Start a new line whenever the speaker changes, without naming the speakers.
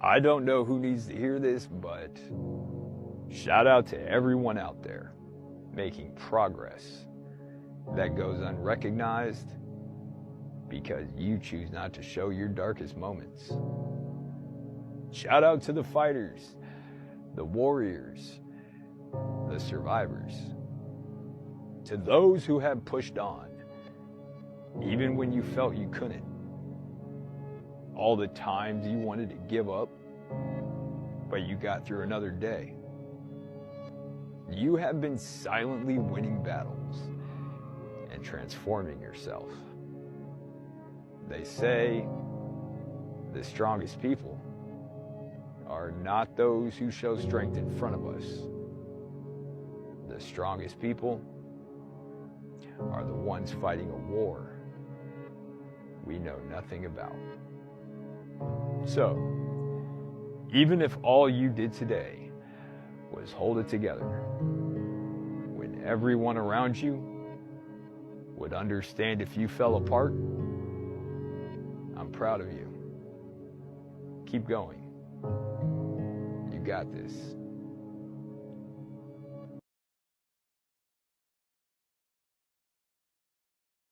I don't know who needs to hear this, but shout out to everyone out there making progress that goes unrecognized because you choose not to show your darkest moments. Shout out to the fighters, the warriors, the survivors, to those who have pushed on, even when you felt you couldn't. All the times you wanted to give up, but you got through another day. You have been silently winning battles and transforming yourself. They say the strongest people are not those who show strength in front of us. The strongest people are the ones fighting a war we know nothing about. So, even if all you did today was hold it together, when everyone around you would understand if you fell apart, I'm proud of you. Keep going. You got this.